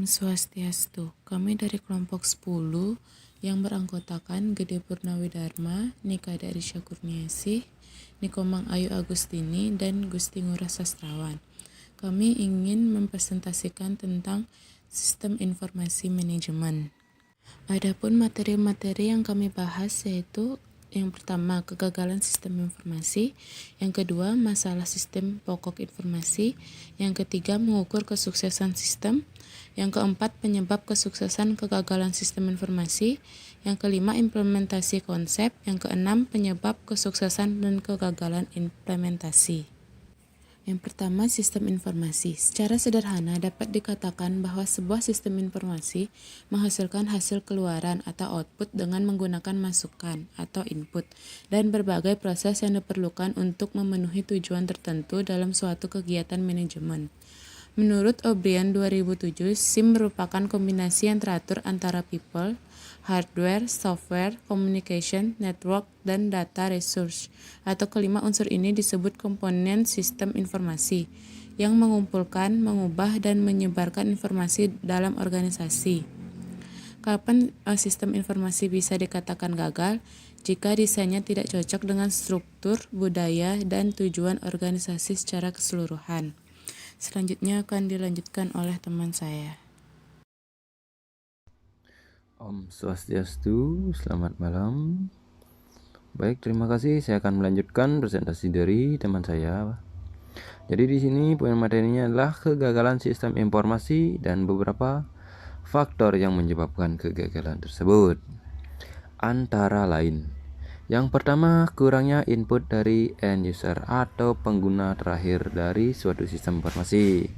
Om Swastiastu. Kami dari kelompok 10 yang beranggotakan Gede Purnawidharma, Nika Darisya Kurniasih, Nikomang Ayu Agustini, dan Gusti Ngurah Sastrawan. Kami ingin mempresentasikan tentang sistem informasi manajemen. Adapun materi-materi yang kami bahas yaitu yang pertama, kegagalan sistem informasi. Yang kedua, masalah sistem pokok informasi. Yang ketiga, mengukur kesuksesan sistem. Yang keempat, penyebab kesuksesan kegagalan sistem informasi. Yang kelima, implementasi konsep. Yang keenam, penyebab kesuksesan dan kegagalan implementasi. Yang pertama, sistem informasi. Secara sederhana dapat dikatakan bahwa sebuah sistem informasi menghasilkan hasil keluaran atau output dengan menggunakan masukan atau input dan berbagai proses yang diperlukan untuk memenuhi tujuan tertentu dalam suatu kegiatan manajemen. Menurut O'Brien 2007, SIM merupakan kombinasi yang teratur antara people, hardware, software, communication, network, dan data resource, atau kelima unsur ini disebut komponen sistem informasi, yang mengumpulkan, mengubah, dan menyebarkan informasi dalam organisasi. Kapan sistem informasi bisa dikatakan gagal? Jika desainnya tidak cocok dengan struktur, budaya, dan tujuan organisasi secara keseluruhan. Selanjutnya akan dilanjutkan oleh teman saya. Om Swastiastu, selamat malam. Baik, terima kasih. Saya akan melanjutkan presentasi dari teman saya. Jadi di sini poin materinya adalah kegagalan sistem informasi dan beberapa faktor yang menyebabkan kegagalan tersebut. Antara lain, yang pertama, kurangnya input dari end user atau pengguna terakhir dari suatu sistem informasi.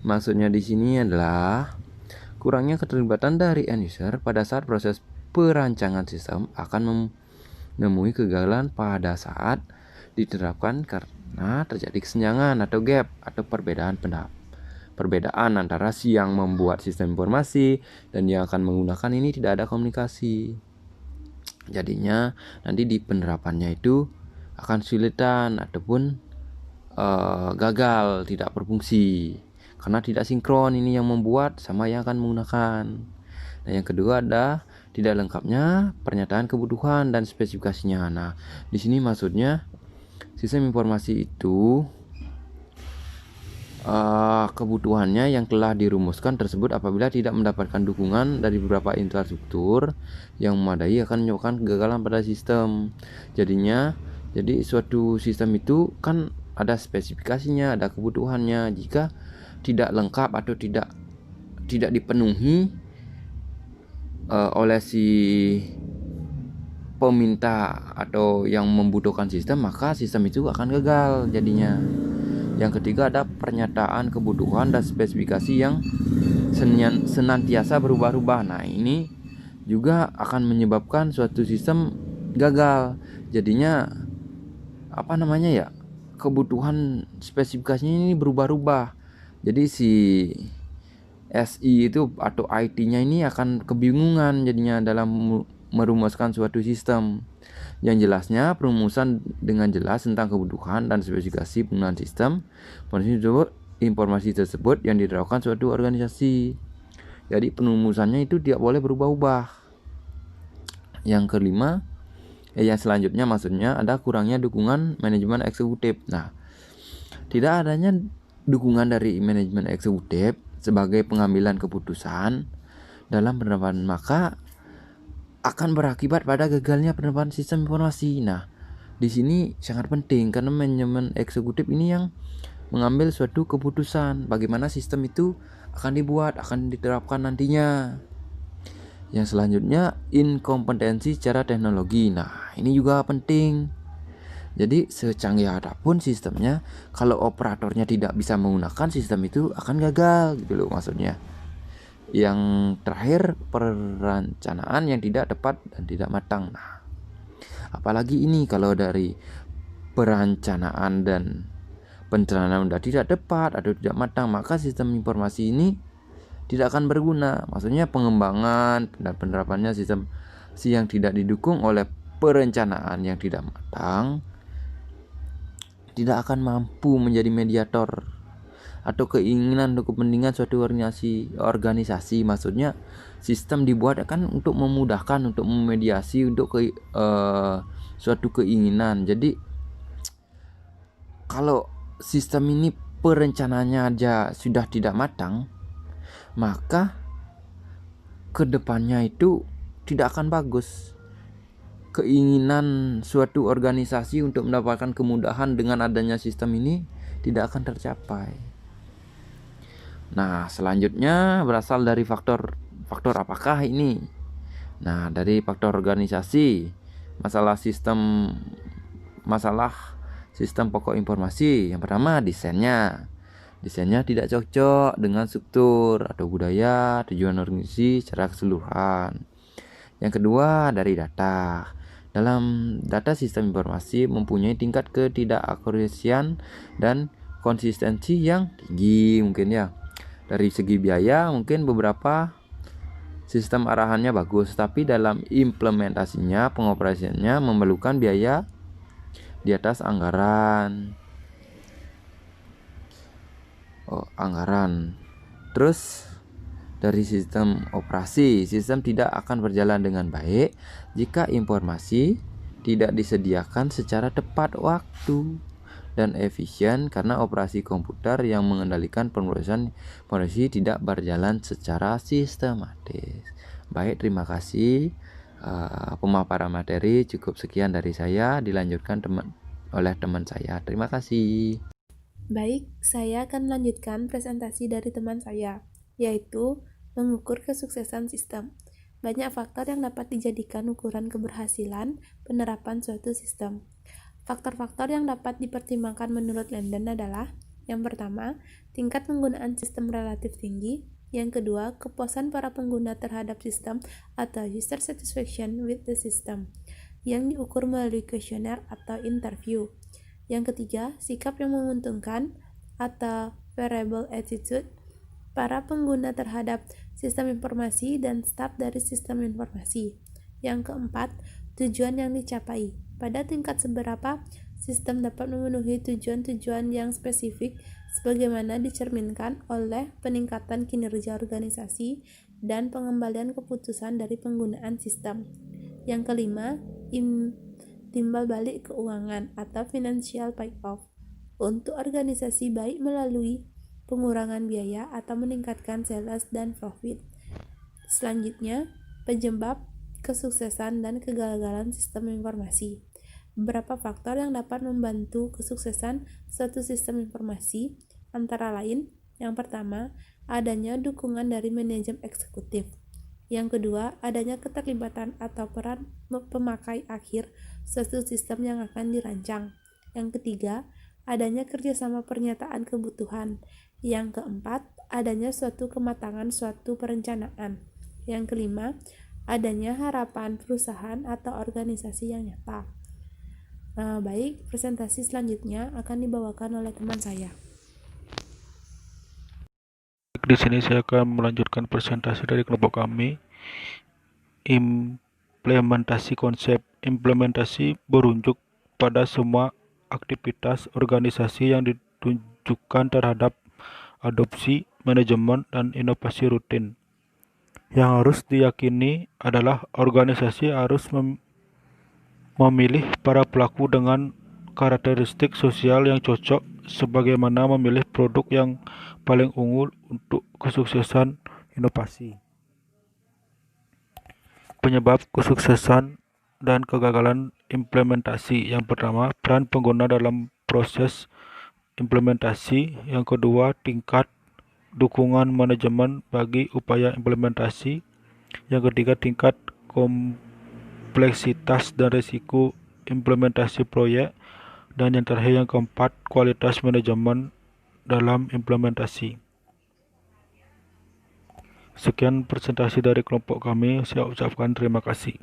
Maksudnya di sini adalah kurangnya keterlibatan dari end user pada saat proses perancangan sistem akan menemui kegagalan pada saat diterapkan karena terjadi kesenjangan atau gap atau perbedaan antara si yang membuat sistem informasi dan yang akan menggunakan ini tidak ada komunikasi. Jadinya nanti di penerapannya itu akan kesulitan ataupun gagal, tidak berfungsi karena tidak sinkron ini yang membuat sama yang akan menggunakan. Nah, yang kedua ada tidak lengkapnya pernyataan kebutuhan dan spesifikasinya. Nah, di sini maksudnya sistem informasi itu kebutuhannya yang telah dirumuskan tersebut apabila tidak mendapatkan dukungan dari beberapa infrastruktur yang memadai akan menyebabkan kegagalan pada sistem. Jadi suatu sistem itu kan ada spesifikasinya, ada kebutuhannya. Jika tidak lengkap atau tidak dipenuhi oleh si peminta atau yang membutuhkan sistem, maka sistem itu akan gagal jadinya. Yang ketiga ada pernyataan kebutuhan dan spesifikasi yang senantiasa berubah-ubah. Nah, ini juga akan menyebabkan suatu sistem gagal. Jadinya kebutuhan spesifikasinya ini berubah-ubah. Jadi si SI itu atau IT-nya ini akan kebingungan jadinya dalam merumuskan suatu sistem. Yang jelasnya perumusan dengan jelas tentang kebutuhan dan spesifikasi penggunaan sistem informasi tersebut yang diterapkan suatu organisasi. Jadi perumusannya itu tidak boleh berubah-ubah. Yang kelima, yang selanjutnya maksudnya ada kurangnya dukungan manajemen eksekutif. Nah, tidak adanya dukungan dari manajemen eksekutif sebagai pengambilan keputusan dalam penerapan maka akan berakibat pada gagalnya penerapan sistem informasi. Nah, di sini sangat penting karena manajemen eksekutif ini yang mengambil suatu keputusan bagaimana sistem itu akan dibuat, akan diterapkan nantinya. Yang selanjutnya, inkompetensi secara teknologi. Nah, ini juga penting. Jadi, secanggih apapun sistemnya, kalau operatornya tidak bisa menggunakan sistem itu akan gagal gitu loh maksudnya. Yang terakhir, perencanaan yang tidak tepat dan tidak matang. Nah, apalagi ini kalau dari perencanaan dan perencanaan sudah tidak tepat atau tidak matang, maka sistem informasi ini tidak akan berguna. Maksudnya pengembangan dan penerapannya sistem yang tidak didukung oleh perencanaan yang tidak matang tidak akan mampu menjadi mediator atau keinginan untuk kepentingan suatu organisasi. Maksudnya sistem dibuat kan untuk memudahkan, untuk memediasi untuk suatu keinginan. Jadi kalau sistem ini perencanaannya aja sudah tidak matang, maka kedepannya itu tidak akan bagus. Keinginan suatu organisasi untuk mendapatkan kemudahan dengan adanya sistem ini tidak akan tercapai. Nah, selanjutnya berasal dari faktor apakah ini? Nah, dari faktor organisasi, masalah sistem pokok informasi. Yang pertama, desainnya tidak cocok dengan struktur atau budaya tujuan organisasi secara keseluruhan. Yang kedua, dari data. Dalam data sistem informasi mempunyai tingkat ketidakakurasian dan konsistensi yang tinggi mungkin ya. Dari segi biaya mungkin beberapa sistem arahannya bagus, tapi dalam implementasinya, pengoperasiannya memerlukan biaya di atas anggaran. Terus dari sistem operasi, sistem tidak akan berjalan dengan baik jika informasi tidak disediakan secara tepat waktu dan efisien, karena operasi komputer yang mengendalikan pemrosesan informasi tidak berjalan secara sistematis. Baik, terima kasih. Pemaparan materi cukup sekian dari saya, dilanjutkan oleh teman saya. Terima kasih. Baik, saya akan melanjutkan presentasi dari teman saya, yaitu mengukur kesuksesan sistem. Banyak faktor yang dapat dijadikan ukuran keberhasilan penerapan suatu sistem. Faktor-faktor yang dapat dipertimbangkan menurut Landon adalah: yang pertama, tingkat penggunaan sistem relatif tinggi; yang kedua, kepuasan para pengguna terhadap sistem atau user satisfaction with the system, yang diukur melalui kuesioner atau interview; yang ketiga, sikap yang menguntungkan atau favorable attitude para pengguna terhadap sistem informasi dan staf dari sistem informasi; yang keempat, tujuan yang dicapai. Pada tingkat seberapa sistem dapat memenuhi tujuan-tujuan yang spesifik sebagaimana dicerminkan oleh peningkatan kinerja organisasi dan pengembalian keputusan dari penggunaan sistem. Yang kelima, timbal balik keuangan atau financial payoff untuk organisasi, baik melalui pengurangan biaya atau meningkatkan sales dan profit. Selanjutnya, penyebab kesuksesan dan kegagalan sistem informasi. Beberapa faktor yang dapat membantu kesuksesan suatu sistem informasi antara lain: yang pertama, adanya dukungan dari manajemen eksekutif; yang kedua, adanya keterlibatan atau peran pemakai akhir suatu sistem yang akan dirancang; yang ketiga, adanya kerjasama pernyataan kebutuhan; yang keempat, adanya suatu kematangan suatu perencanaan; yang kelima, adanya harapan perusahaan atau organisasi yang nyata. Baik, presentasi selanjutnya akan dibawakan oleh teman saya. Di sini saya akan melanjutkan presentasi dari kelompok kami. Implementasi konsep. Implementasi berunjuk pada semua aktivitas organisasi yang ditujukan terhadap adopsi, manajemen, dan inovasi rutin. Yang harus diyakini adalah organisasi harus memilih para pelaku dengan karakteristik sosial yang cocok, sebagaimana memilih produk yang paling unggul untuk kesuksesan inovasi. Penyebab kesuksesan dan kegagalan implementasi. Yang pertama, peran pengguna dalam proses implementasi. Yang kedua, tingkat dukungan manajemen bagi upaya implementasi. Yang ketiga, tingkat kompleksitas dan risiko implementasi proyek. Dan yang terakhir, yang keempat, kualitas manajemen dalam implementasi. Sekian presentasi dari kelompok kami, saya ucapkan terima kasih.